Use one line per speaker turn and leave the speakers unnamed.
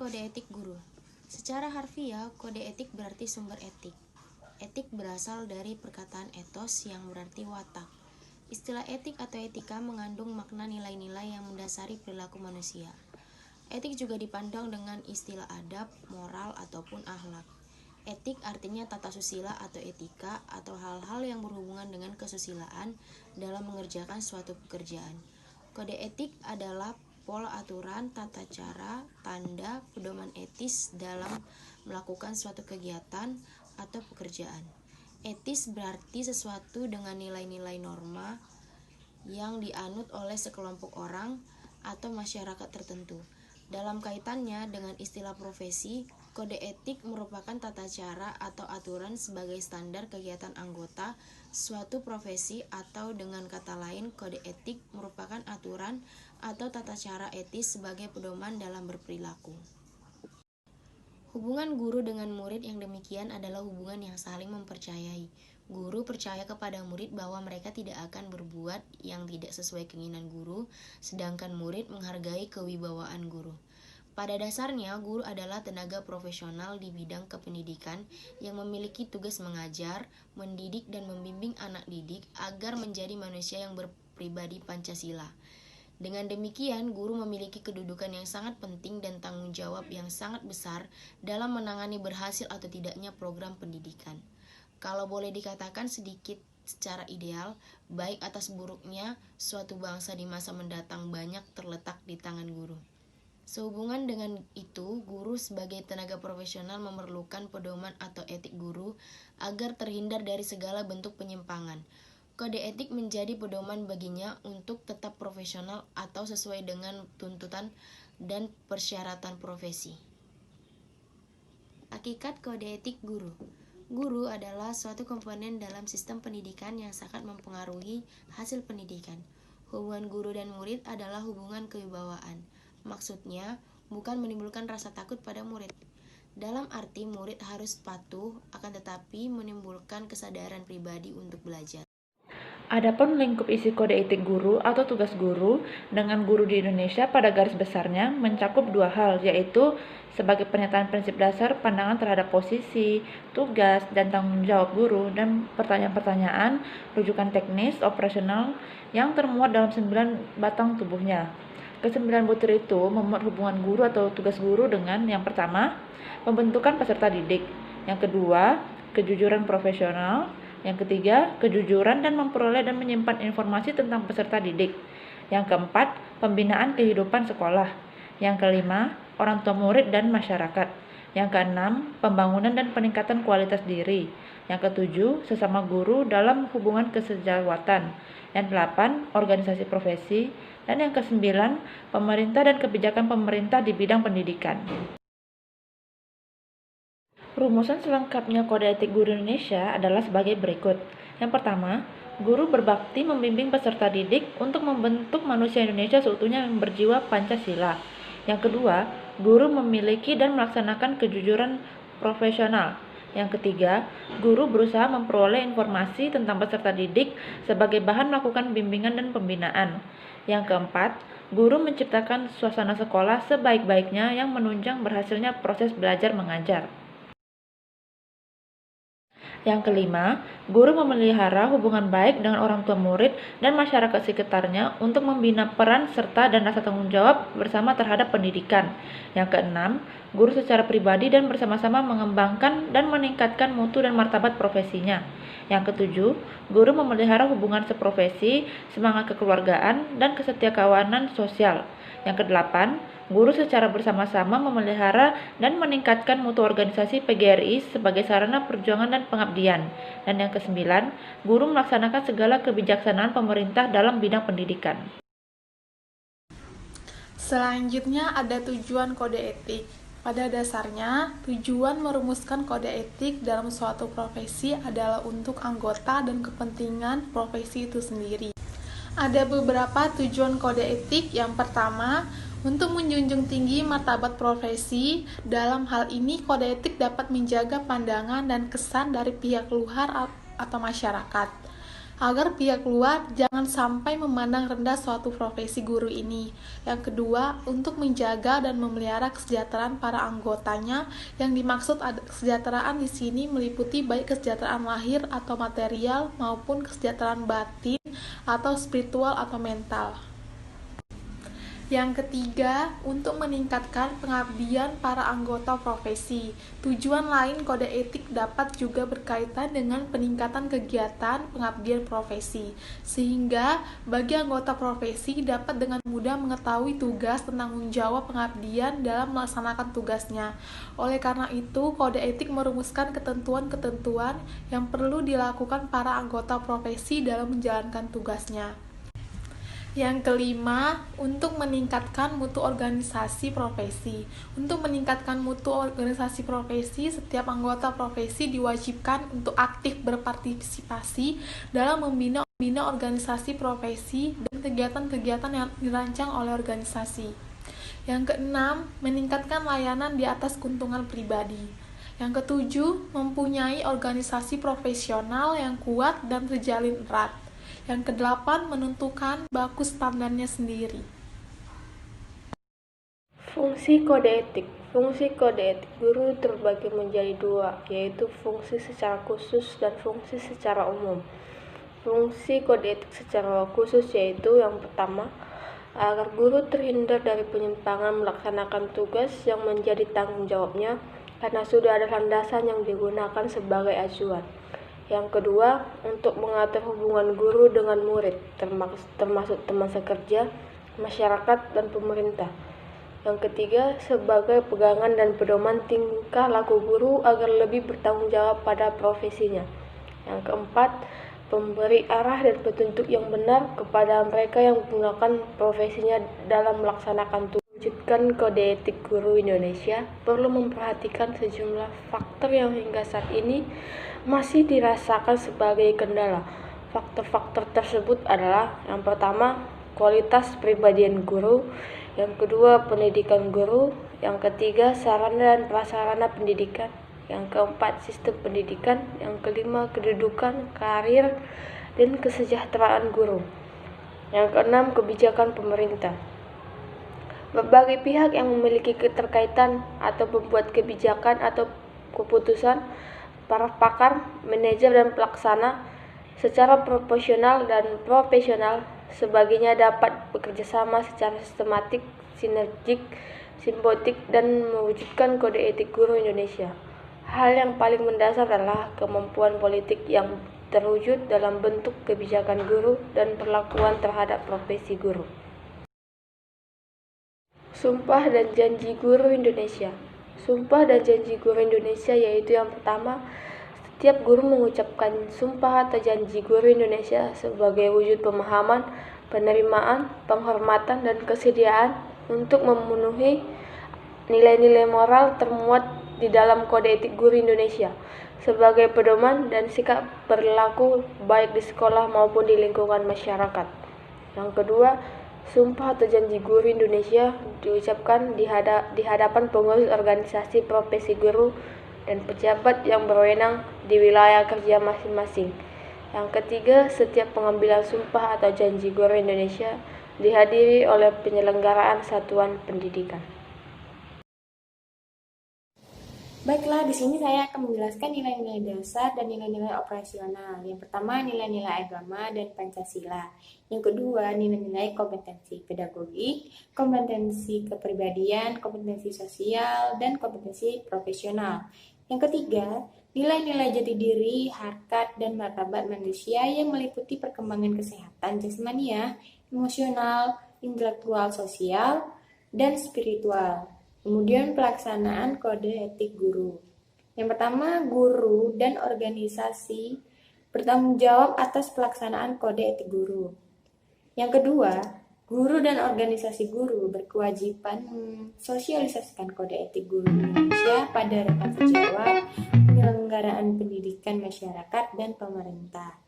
Kode etik guru. Secara harfiah, kode etik berarti sumber etik. Etik berasal dari perkataan etos yang berarti watak. Istilah etik atau etika mengandung makna nilai-nilai yang mendasari perilaku manusia. Etik juga dipandang dengan istilah adab, moral, ataupun akhlak. Etik artinya tata susila atau etika atau hal-hal yang berhubungan dengan kesusilaan dalam mengerjakan suatu pekerjaan. Kode etik adalah pola aturan, tata cara, tanda, pedoman etis dalam melakukan suatu kegiatan atau pekerjaan. Etis berarti sesuatu dengan nilai-nilai norma yang dianut oleh sekelompok orang atau masyarakat tertentu. Dalam kaitannya dengan istilah profesi, kode etik merupakan tata cara atau aturan sebagai standar kegiatan anggota suatu profesi, atau dengan kata lain, kode etik merupakan aturan atau tata cara etis sebagai pedoman dalam berperilaku. Hubungan guru dengan murid yang demikian adalah hubungan yang saling mempercayai. Guru percaya kepada murid bahwa mereka tidak akan berbuat yang tidak sesuai keinginan guru, sedangkan murid menghargai kewibawaan guru. Pada dasarnya, guru adalah tenaga profesional di bidang kependidikan yang memiliki tugas mengajar, mendidik, dan membimbing anak didik agar menjadi manusia yang berpribadi Pancasila. Dengan demikian, guru memiliki kedudukan yang sangat penting dan tanggung jawab yang sangat besar dalam menangani berhasil atau tidaknya program pendidikan. Kalau boleh dikatakan sedikit secara ideal, baik atas buruknya suatu bangsa di masa mendatang banyak terletak di tangan guru. Sehubungan dengan itu, guru sebagai tenaga profesional memerlukan pedoman atau etik guru agar terhindar dari segala bentuk penyimpangan. Kode etik menjadi pedoman baginya untuk tetap profesional atau sesuai dengan tuntutan dan persyaratan profesi. Hakikat kode etik guru. Guru adalah suatu komponen dalam sistem pendidikan yang sangat mempengaruhi hasil pendidikan. Hubungan guru dan murid adalah hubungan kewibawaan. Maksudnya, bukan menimbulkan rasa takut pada murid. Dalam arti murid harus patuh, akan tetapi menimbulkan kesadaran pribadi untuk belajar.
Adapun lingkup isi kode etik guru atau tugas guru dengan guru di Indonesia pada garis besarnya mencakup dua hal, yaitu sebagai pernyataan prinsip dasar pandangan terhadap posisi, tugas, dan tanggung jawab guru, dan pertanyaan-pertanyaan rujukan teknis operasional yang termuat dalam 9 batang tubuhnya. Kesembilan butir itu memuat hubungan guru atau tugas guru dengan yang pertama, pembentukan peserta didik, yang kedua, kejujuran profesional, yang ketiga, kejujuran dan memperoleh dan menyimpan informasi tentang peserta didik. Yang keempat, pembinaan kehidupan sekolah. Yang kelima, orang tua murid dan masyarakat. Yang keenam, pembangunan dan peningkatan kualitas diri. Yang ketujuh, sesama guru dalam hubungan kesejawatan. Yang delapan, organisasi profesi. Dan yang kesembilan, pemerintah dan kebijakan pemerintah di bidang pendidikan. Rumusan selengkapnya kode etik guru Indonesia adalah sebagai berikut. Yang pertama, guru berbakti membimbing peserta didik untuk membentuk manusia Indonesia seutuhnya yang berjiwa Pancasila. Yang kedua, guru memiliki dan melaksanakan kejujuran profesional. Yang ketiga, guru berusaha memperoleh informasi tentang peserta didik sebagai bahan melakukan bimbingan dan pembinaan. Yang keempat, guru menciptakan suasana sekolah sebaik-baiknya yang menunjang berhasilnya proses belajar mengajar. Yang kelima, guru memelihara hubungan baik dengan orang tua murid dan masyarakat sekitarnya untuk membina peran serta dan rasa tanggung jawab bersama terhadap pendidikan. Yang keenam, guru secara pribadi dan bersama-sama mengembangkan dan meningkatkan mutu dan martabat profesinya. Yang ketujuh, guru memelihara hubungan seprofesi, semangat kekeluargaan, dan kesetiakawanan sosial. Yang kedelapan, guru secara bersama-sama memelihara dan meningkatkan mutu organisasi PGRI sebagai sarana perjuangan dan pengabdian. Dan yang kesembilan, guru melaksanakan segala kebijaksanaan pemerintah dalam bidang pendidikan.
Selanjutnya ada tujuan kode etik. Pada dasarnya, tujuan merumuskan kode etik dalam suatu profesi adalah untuk anggota dan kepentingan profesi itu sendiri. Ada beberapa tujuan kode etik. Yang pertama, untuk menjunjung tinggi martabat profesi. Dalam hal ini, kode etik dapat menjaga pandangan dan kesan dari pihak luar atau masyarakat. agar pihak luar jangan sampai memandang rendah suatu profesi guru ini. Yang kedua, untuk menjaga dan memelihara kesejahteraan para anggotanya. Yang dimaksud kesejahteraan di sini meliputi baik kesejahteraan lahir atau material maupun kesejahteraan batin atau spiritual atau mental. Yang ketiga, untuk meningkatkan pengabdian para anggota profesi. Tujuan lain kode etik dapat juga berkaitan dengan peningkatan kegiatan pengabdian profesi, sehingga bagi anggota profesi dapat dengan mudah mengetahui tugas dan tanggung jawab pengabdian dalam melaksanakan tugasnya. Oleh karena itu, kode etik merumuskan ketentuan-ketentuan yang perlu dilakukan para anggota profesi dalam menjalankan tugasnya. Yang kelima, untuk meningkatkan mutu organisasi profesi. Untuk meningkatkan mutu organisasi profesi, setiap anggota profesi diwajibkan untuk aktif berpartisipasi dalam membina organisasi profesi dan kegiatan-kegiatan yang dirancang oleh organisasi. Yang keenam, meningkatkan layanan di atas keuntungan pribadi. Yang ketujuh, mempunyai organisasi profesional yang kuat dan terjalin erat. Yang kedelapan, menentukan baku standarnya sendiri.
Fungsi kode etik. Fungsi kode etik guru terbagi menjadi dua, yaitu fungsi secara khusus dan fungsi secara umum. Fungsi kode etik secara khusus yaitu yang pertama, agar guru terhindar dari penyimpangan melaksanakan tugas yang menjadi tanggung jawabnya karena sudah ada landasan yang digunakan sebagai acuan. Yang kedua, untuk mengatur hubungan guru dengan murid, termasuk teman sekerja, masyarakat, dan pemerintah. Yang ketiga, sebagai pegangan dan pedoman tingkah laku guru agar lebih bertanggung jawab pada profesinya. Yang keempat, pemberi arah dan petunjuk yang benar kepada mereka yang menggunakan profesinya dalam melaksanakan tugas. Mewujudkan kode etik guru Indonesia perlu memperhatikan sejumlah faktor yang hingga saat ini masih dirasakan sebagai kendala. Faktor-faktor tersebut adalah yang pertama, kualitas kepribadian guru, yang kedua, pendidikan guru, yang ketiga, sarana dan prasarana pendidikan, yang keempat, sistem pendidikan, yang kelima, kedudukan, karir, dan kesejahteraan guru, yang keenam, kebijakan pemerintah. Berbagai pihak yang memiliki keterkaitan atau membuat kebijakan atau keputusan, para pakar, manajer, dan pelaksana secara proporsional dan profesional sebagainya dapat bekerjasama secara sistematik, sinergik, simbiotik, dan mewujudkan kode etik guru Indonesia. Hal yang paling mendasar adalah kemampuan politik yang terwujud dalam bentuk kebijakan guru dan perlakuan terhadap profesi guru. Sumpah dan Janji Guru Indonesia. Sumpah dan Janji Guru Indonesia yaitu yang pertama, setiap guru mengucapkan sumpah atau janji guru Indonesia sebagai wujud pemahaman, penerimaan, penghormatan, dan kesediaan untuk memenuhi nilai-nilai moral termuat di dalam Kode Etik Guru Indonesia sebagai pedoman dan sikap perilaku baik di sekolah maupun di lingkungan masyarakat. Yang kedua, sumpah atau janji guru Indonesia diucapkan di hadapan pengurus organisasi profesi guru dan pejabat yang berwenang di wilayah kerja masing-masing. Yang ketiga, setiap pengambilan sumpah atau janji guru Indonesia dihadiri oleh penyelenggaraan satuan pendidikan.
Baiklah, di sini saya akan menjelaskan nilai-nilai dasar dan nilai-nilai operasional. Yang pertama, nilai-nilai agama dan Pancasila. Yang kedua, nilai-nilai kompetensi pedagogik, kompetensi kepribadian, kompetensi sosial, dan kompetensi profesional. Yang ketiga, nilai-nilai jati diri, harkat, dan martabat manusia yang meliputi perkembangan kesehatan jasmania, emosional, intelektual, sosial, dan spiritual. Kemudian pelaksanaan kode etik guru. Yang pertama, guru dan organisasi bertanggung jawab atas pelaksanaan kode etik guru. Yang kedua, guru dan organisasi guru berkewajiban mensosialisasikan kode etik guru Indonesia pada rekan sejawat, penyelenggaraan pendidikan masyarakat dan pemerintah.